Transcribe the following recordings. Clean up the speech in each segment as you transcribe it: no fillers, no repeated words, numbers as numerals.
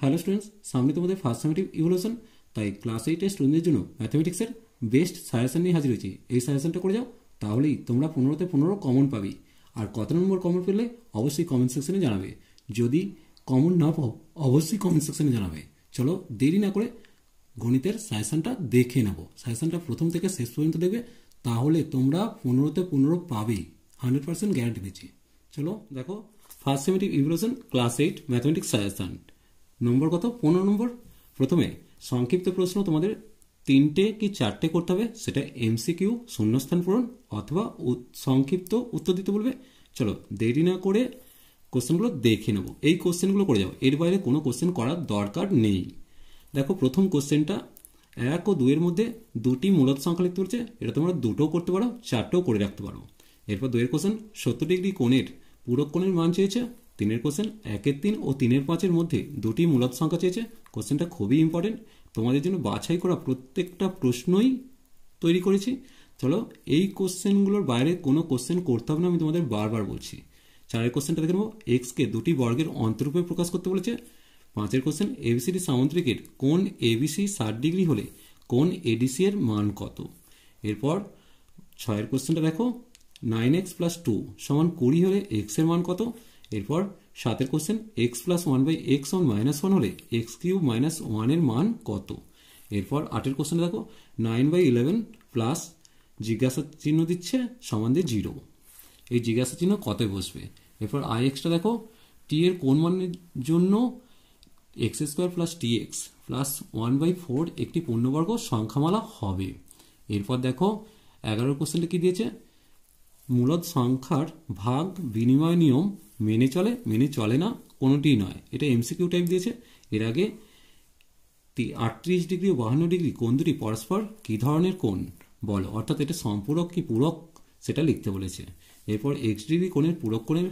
Hello students, সামনে তোমাদের first summative evolution, তাই ক্লাস 8 স্টুডেন্টদের জন্য ম্যাথমেটিক্সের বেস্ট সাজেশন নিয়ে হাজির হয়েছি। এই সাজেশনটা করে যাও, তাহলেই তোমরা 15তে 15 কমন পাবে। আর কত নম্বর কমন পেলে অবশ্যই কমেন্ট সেকশনে জানাবে। যদি কমন না পাও অবশ্যই কমেন্ট সেকশনে জানাবে। চলো দেরি না করে গণিতের সাজেশনটা দেখে নেবো। সাজেশনটা প্রথম থেকে শেষ পর্যন্ত দেখবে, তাহলে তোমরা 15তে 15 পাবেই, 100% গ্যারান্টি দিচ্ছি। চলো দেখো, first summative evaluation class 8 mathematics suggestion number কত? 15 নম্বর। প্রথমে সংক্ষিপ্ত প্রশ্ন তোমাদের 3টে কি 4টে করতে হবে, সেটা এমসিকিউ শূন্যস্থান পূরণ অথবা সংক্ষিপ্ত উত্তর দিতে বলবে। চলো দেরি না করে কোশ্চেনগুলো দেখে নেবো। এই কোশ্চেনগুলো করে যাও, এর বাইরে কোনো কোশ্চেন করার দরকার নেই। দেখো প্রথম কোশ্চেনটা 1 ও 2 এর মধ্যে দুটি মূলদ সংখ্যা লিখতে বলছে। এটা তোমরা 2টো করতে পারো, 4টেও করে রাখতে পারো। এরপর 2 এর কোশ্চেন 70 ডিগ্রি কোণের পূরক কোণের মান চেয়েছে। 3 এর কোশ্চেন 1 এর 3 ও 3 এর 5 এর মধ্যে দুটি মূলদ সংখ্যা চেয়েছে। কোশ্চেনটা খুবই ইম্পর্টেন্ট, তোমাদের জন্য বাছাই করা প্রত্যেকটা প্রশ্নই তৈরি করেছি। চলো এই কোশ্চেনগুলোর বাইরে কোনো কোশ্চেন করতে হবে না, আমি তোমাদের বারবার বলছি। 4 এর কোশ্চেনটা দেখে নেবো, এক্সকে দুটি বর্গের অন্তরূপে প্রকাশ করতে বলেছে। 5 এর কোশ্চেন এবিসিডি সামুদ্রিকের কোণ এবিসি 60 ডিগ্রি হলে কোণ এডিসি এর মান কত। এরপর 6 এর কোশ্চেনটা দেখো, 9x + 2 = 20 হলে x এর মান কত। এরপর 7 এর কোশ্চেন x + 1/x = -1 হলে x³ - 1 এর মান কত। এরপর 8 এর কোশ্চেন দেখো, 9/11 প্লাস জিজ্ঞাসা চিহ্ন দিচ্ছে সমান দিয়ে 0, এই জিজ্ঞাসা চিহ্ন কতই বসবে। এরপর ix-টা দেখো, t এর কোন মানের জন্য x² + tx + 1/4 একটি পূর্ণবর্গ সংখ্যামালা হবে। এরপর দেখো 11 কোশ্চেনটা কি দিয়েছে, মূলদ সংখ্যার ভাগ বিনিময় নিয়ম মেনে চলে না কোনোটিই নয়। এটা এমসিকিউ টাইপ দিয়েছে। এর আগে 38 ডিগ্রি ও 52 ডিগ্রি কোণ দুটি পরস্পর কি ধরনের কোণ বলো, অর্থাৎ এটা সম্পূরক কি পূরক সেটা লিখতে বলেছে। এরপর x ডিগ্রি কোণের পূরক কোণের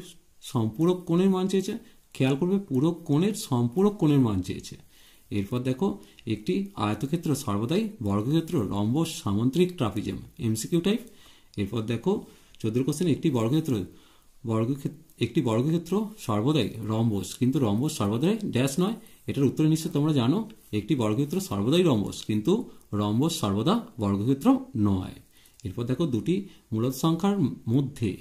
সম্পূরক কোণের মান চেয়েছে। খেয়াল করবে, পূরক কোণের সম্পূরক কোণের মান চেয়েছে। এরপর দেখো, একটি আয়তক্ষেত্র সর্বদাই বর্গক্ষেত্র রম্বস সামান্তরিক ট্রাপিজিয়াম, এমসিকিউ টাইপ। এরপর দেখো 14 কোশ্চেন, একটি বর্গক্ষেত্র সর্বদাই রম্বস, কিন্তু রম্বস সর্বদাই ড্যাশ নয়। এটার উত্তর নিশ্চয় তোমরা জানো, একটি বর্গক্ষেত্র সর্বদাই রম্বস, কিন্তু রম্বস সর্বদা বর্গক্ষেত্র নয়। এরপর দেখো, দুটি মূলদ সংখ্যার মধ্যে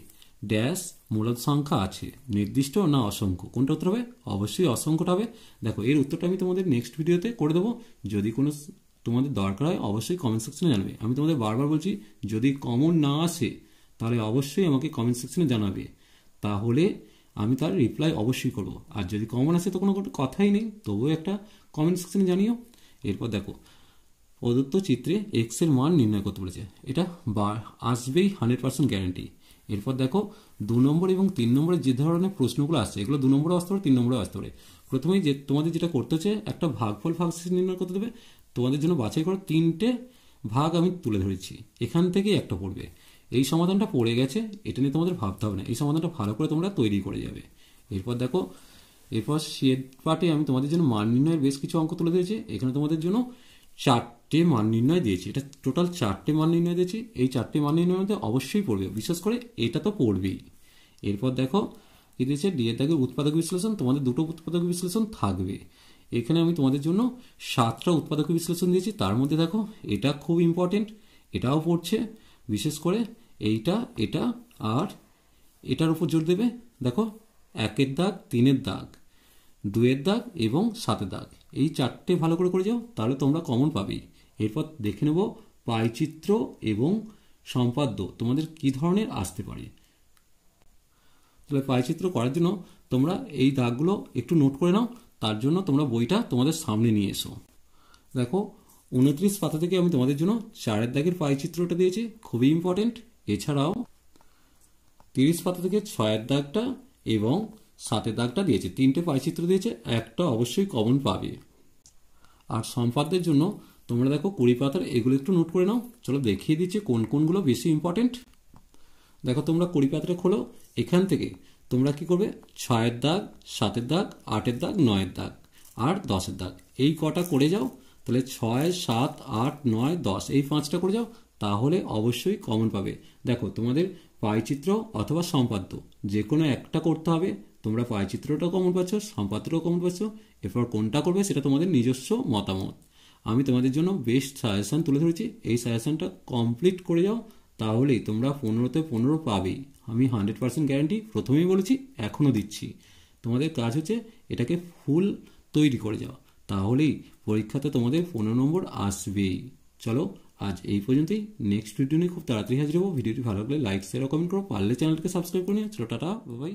ড্যাশ মূলদ সংখ্যা আছে, নির্দিষ্ট না অসংখ্য। কোনটা উত্তর হবে? অবশ্যই অসংখ্যটা হবে। দেখো এর উত্তরটা আমি তোমাদের নেক্সট ভিডিওতে করে দেবো। যদি কোনো তোমাদের দরকার হয় অবশ্যই কমেন্ট সেকশনে জানাবে। আমি তোমাদের বারবার বলছি, যদি কমন না আসে তাহলে অবশ্যই আমাকে কমেন্ট সেকশনে জানাবে, তাহলে আমি তার রিপ্লাই অবশ্যই করব। আর যদি কমন আসে তো কোনো কথাই নেই, তবুও একটা কমেন্ট সেকশনে জানিও। এরপর দেখো, প্রদত্ত চিত্রে এক্স এর মান নির্ণয় করতে বলেছে। এটা আসবেই, 100% গ্যারান্টি। এরপর দেখো 2 নম্বর এবং 3 নম্বরের যে ধরনের প্রশ্নগুলো আসছে, এগুলো 2 নম্বরে আসতে পারে, 3 নম্বরে আসতে পারে। প্রথমেই যে তোমাদের যেটা করতে হচ্ছে, একটা ভাগফল ভাগশেষ নির্ণয় করতে দেবে। তোমাদের জন্য বাছাই করা 3টে ভাগ আমি তুলে ধরেছি, এখান থেকেই একটা পড়বে। এই সমাধানটা পড়ে গেছে, এটা নিয়ে তোমাদের ভাবতে হবে না, এই সমাধানটা ভালো করে তোমরা তৈরি করে যাবে। এরপর দেখো, এরপর শেড পার্টে আমি তোমাদের জন্য মান নির্ণয়ের বেশ কিছু অঙ্ক তুলে দিয়েছি। এখানে তোমাদের জন্য 4টে মান নির্ণয় দিয়েছি, এটা টোটাল 4টে মান নির্ণয় দিয়েছি। এই 4টে মান নির্ণয়ের মধ্যে অবশ্যই পড়বে, বিশেষ করে এটা তো পড়বেই। এরপর দেখো কি দিয়েছে, ডি এর দাগের উৎপাদক বিশ্লেষণ, তোমাদের 2টো উৎপাদক বিশ্লেষণ থাকবে। এখানে আমি তোমাদের জন্য 7টা উৎপাদক বিশ্লেষণ দিয়েছি। তার মধ্যে দেখো এটা খুব ইম্পর্টেন্ট, এটাও পড়ছে, বিশেষ করে এইটা, এটা আর এটার উপর জোর দেবে। দেখো 1 এর দাগ, 3 এর দাগ, 2 এর দাগ এবং 7 এর দাগ, এই 4টে ভালো করে যাও, তাহলে তোমরা কমন পাবেই। এরপর দেখে নেব পাইচিত্র এবং সম্পাদ্য তোমাদের কি ধরনের আসতে পারে। তাহলে পাইচিত্র করার জন্য তোমরা এই দাগগুলো একটু নোট করে নাও, তার জন্য তোমরা বইটা তোমাদের সামনে নিয়ে এসো। দেখো 29 পাতা থেকে আমি তোমাদের জন্য 4 এর দাগের পাইচিত্রটা দিয়েছি, খুবই ইম্পর্টেন্ট। এছাড়াও 30 পাতা থেকে 6 এর দাগটা এবং 7 এর দাগটা দিয়েছে, 3টে পাইচিত্র দিয়েছে, একটা অবশ্যই কমন পাবে। আর সম্পাদ্যের জন্য তোমরা দেখো 20 পাতার এগুলো একটু নোট করে নাও। চলো দেখিয়ে দিচ্ছি কোন কোনগুলো বেশি ইম্পর্টেন্ট। দেখো তোমরা 20 পাতাটা খোলো, এখান থেকে তোমরা কি করবে, 6 এর দাগ, 7 এর দাগ, 8 এর দাগ, 9 এর দাগ আর 10 এর দাগ, এই কটা করে যাও। তাহলে 6, 7, 8, 9, 10 এই 5টা করে যাও, তাহলে অবশ্যই কমন পাবে। দেখো তোমাদের পাইচিত্র অথবা সম্পাদ্য যে কোনো একটা করতে হবে। তোমরা পাইচিত্রটাও কমন পাচ্ছ, সম্পাদ্যটাও কমন পাচ্ছ, এরপর কোনটা করবে সেটা তোমাদের নিজস্ব মতামত। আমি তোমাদের জন্য বেস্ট সাজেশন তুলে ধরেছি, এই সাজেশনটা কমপ্লিট করে যাও, তাহলেই তোমরা 15তে 15 পাবেই। আমি 100% গ্যারান্টি প্রথমেই বলেছি, এখনও দিচ্ছি। তোমাদের কাজ হচ্ছে এটাকে ফুল তৈরি করে যাও, তাহলেই পরীক্ষাতে তোমাদের 15 নম্বর আসবেই। চলো আজ এই পর্যন্তই, নেক্সট ভিডিও নিয়ে খুব তাড়াতাড়ি হাজির হবো। ভিডিওটি ভালো লাগলে লাইক শেয়ার ও কমেন্ট করো, পারলে চ্যানেলটাকে সাবস্ক্রাইব করে নিও। চলো টাটা, বাই বাই।